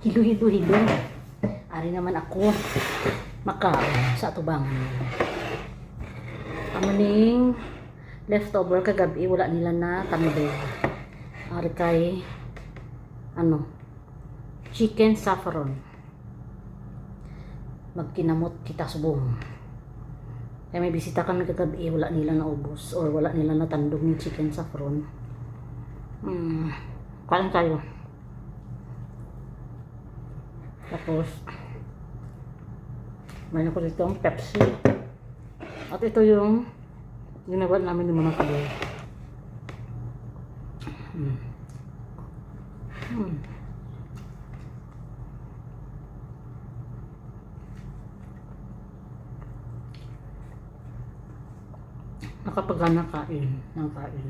Hilo, hilo, hilo. Ari naman ako makaon sa atubangan. Amaning leftover kagabi, wala nila na tandog. Ari kay chicken saffron. Magkinamot kita subong. Kaya may bisita kami kagabi, wala nila na ubos or wala nila na tandog ng chicken saffron. Kain tayo. Tapos mayroon ko dito ang Pepsi. At ito yung ginawa namin ng mga kabay. Nakapagana kain ng kain.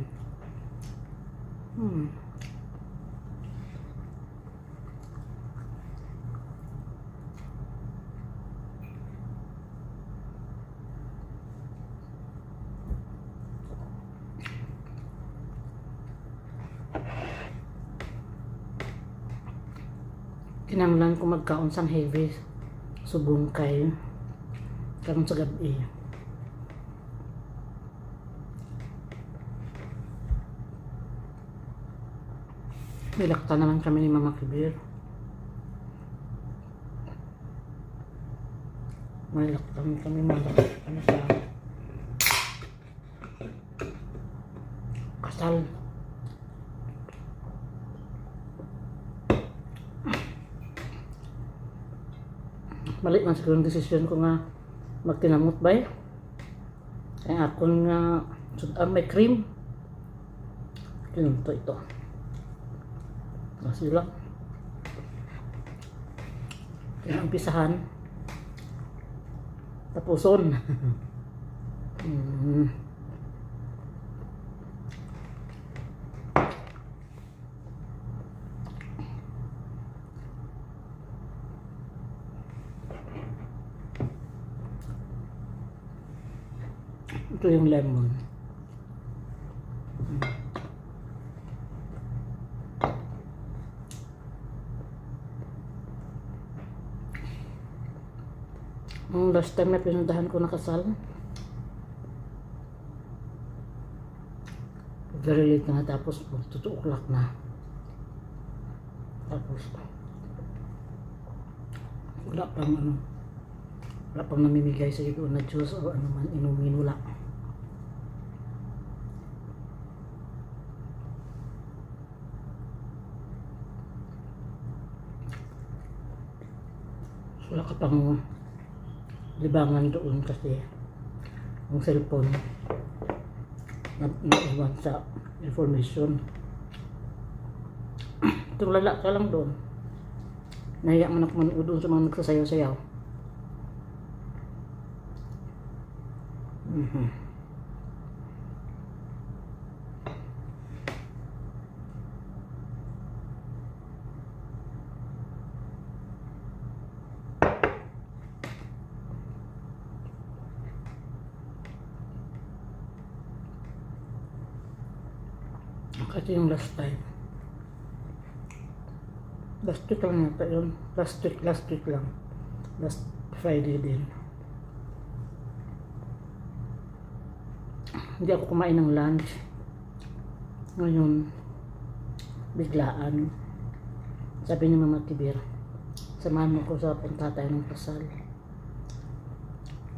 Kinanglan ko magkaon sang heavy subong kay karon sa gabi. Nilakta naman kami ni Mama Kibir. Nilakta naman kami sa kasal. Balik man siguro ang desisyon ko nga magtinamot ba eh. Kaya akong may cream. Pinunto ito. Kasi lang. Kaya umpisahan. Tapuson. Ito yung lemon. Last time na pinuntahan ko na kasal, very late na, tapos 2 o'clock na. Tapos wala pang namimigay sa iyo na juice o ano man inumin, wala. Wala ka pang libangan doon kasi ang cellphone naiwan sa information. Tulala ka lang doon. Nahiya man ako manood doon sa mga nagsasayaw-sayaw. Kasi yung last time, last week lang yata yun. Last week lang. Last Friday din. Hindi ako kumain ng lunch. Ngayon, biglaan. Sabi ni Mama Kibir, samahan mo ko sa punta tayo ng kasal.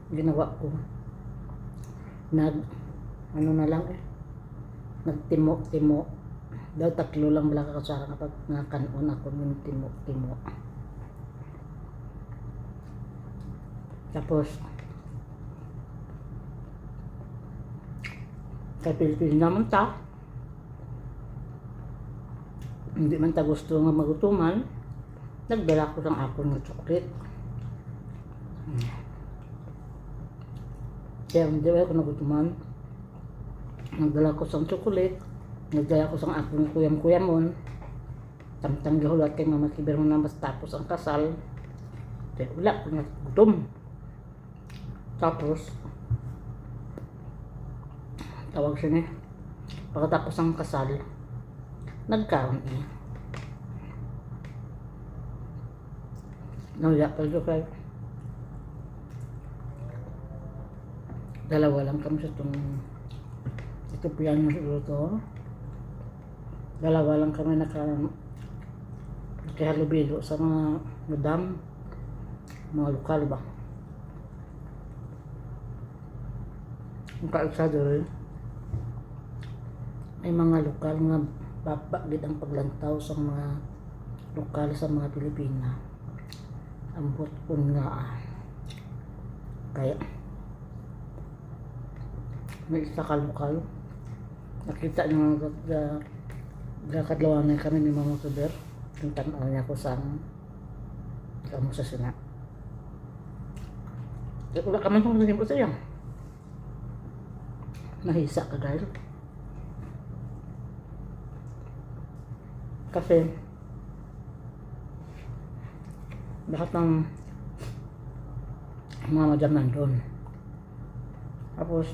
Ginawa ko. Nagtimo-timo. Daw 3 lang bala kakasara kapag nakanon ako ng timo-timo. Tapos kay Pilipino naman ta, hindi man ta gusto nga magutuman, nagdala ko ng ako ng chocolate. Kaya hindi ako nagutuman, nagdala ko sang chocolate, nagdala ko sang akong kuyam-kuyamon, tamtang gahulat kay Mama Kibir mo na mas tapos ang kasal. Kaya wala ko nagutom. Tapos tawag siya niya, pagkatapos ang kasal, nagkaon eh. Nawala pa ito kaya dalawa lang kami sa itong ito piyan mo siguro to. Dalawa lang kami nakahalubilo sa mga madam, mga lokal ba. Ang kausado rin ay mga lokal nga babagid ang paglantaw sa mga lokal sa mga Pilipina. Ambot po nga kaya may isa ka lokal nakita niyo mga kadlawanay kami ni Mama Kuber yung tanaw niya ko sa kamo sa sina wala ka man kung naging po sa'yo nahisa ka dahil kasi lahat ng mga madam nandun tapos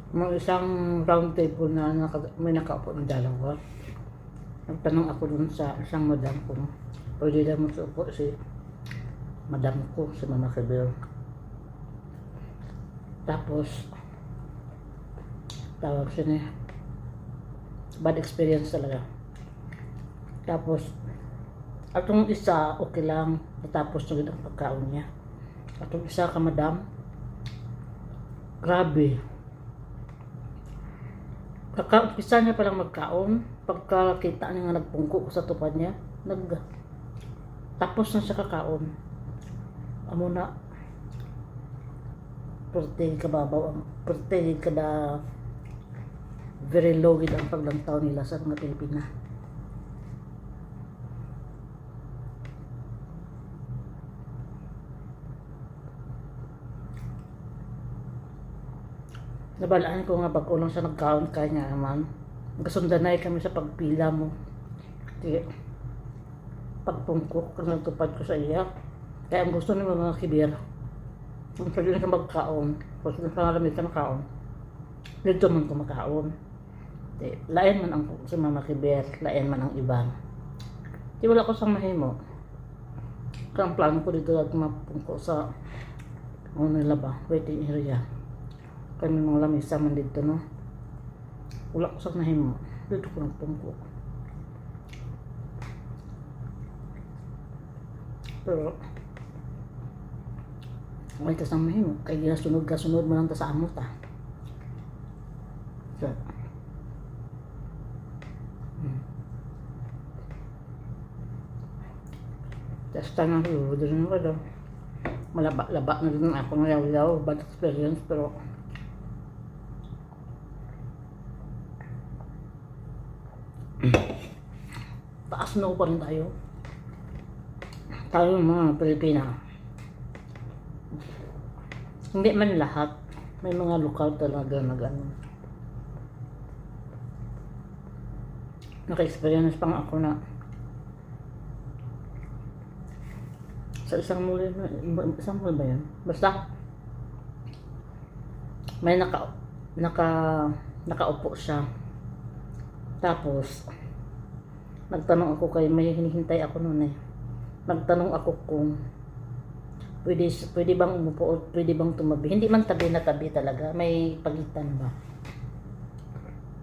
may isang round table na may nakaupo ng dalawa. Nagtanong ako dun sa isang madam ko, pwede lang mo upo si madam ko, si Mama Kuber. Tapos, tawag siya niya, bad experience talaga. Tapos, atong isa, okay lang, natapos na ang pagkaon niya. Atong isa ka madam, grabe. Kakaumpisa niya palang magkaon, pagkakita niya nga nagpungko sa tupad niya, tapos na siya kakaon. Amo na, perteng kababaw, perteng kada very low gid ang paglantaw nila sa mga Pilipina. Nabalaan ko nga pag-ulang sa nagkaon kaya nga naman. Magkasundanay kami sa pagpila mo. Kaya pagpungkok kung nagtupad ko sa iya. Kaya ang gusto ng mga kibir, kung pwede na ka magkaon, kung saan ka nalamit ka makaon, dito man ko makaon. Lain man ang sa mga kibir, lain man ang ibang. Di wala ko sa mahimo. Kaya ang plano ko dito at mapungkok sa ano nila ba, waiting area. Kami mga lamisa man dito, no? Wala ko sa nahimo. Dito ko nagpungko. Pero, may tas ang mahimo. Kaya ginasunod mo lang ta sa amot, ah. So, tas tanang ko, doon na ko daw. Malaba-laba na din ako ng yaw-yaw. Bad experience, pero taas na pa rin tayo mga Pilipina. Hindi man lahat, may mga lokal talaga na gano'n. Naka-experience pang ako na sa isang muli ba yun? Basta may nakaupo siya. Tapos nagtanong ako kay may hinihintay ako noon eh. Nagtanong ako kung pwede bang umupo o pwede bang tumabi. Hindi man tabi na tabi talaga, may pagitan ba.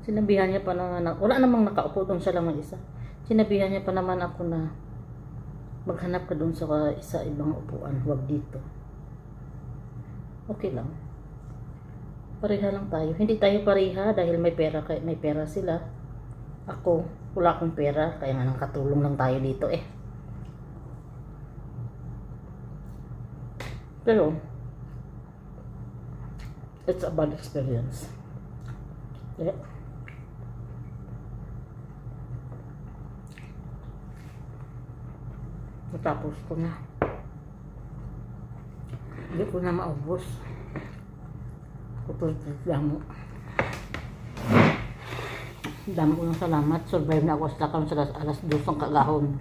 Sinabihan niya pa na wala namang nakaupo doon, siya lang isa. Sinabihan niya pa naman ako na maghanap ka doon sa isa ibang upuan, huwag dito. Okay lang. Pareha lang tayo. Hindi tayo pareha dahil may pera sila. Ako, wala akong pera, kaya nga nang katulong lang tayo dito eh. Pero, it's a bad experience. Yeah. Natapos ko na. Hindi ko na maubos. Kutulit lang mo. Dami ko ng salamat. Survive na ako sa alas 2 ng kagahon.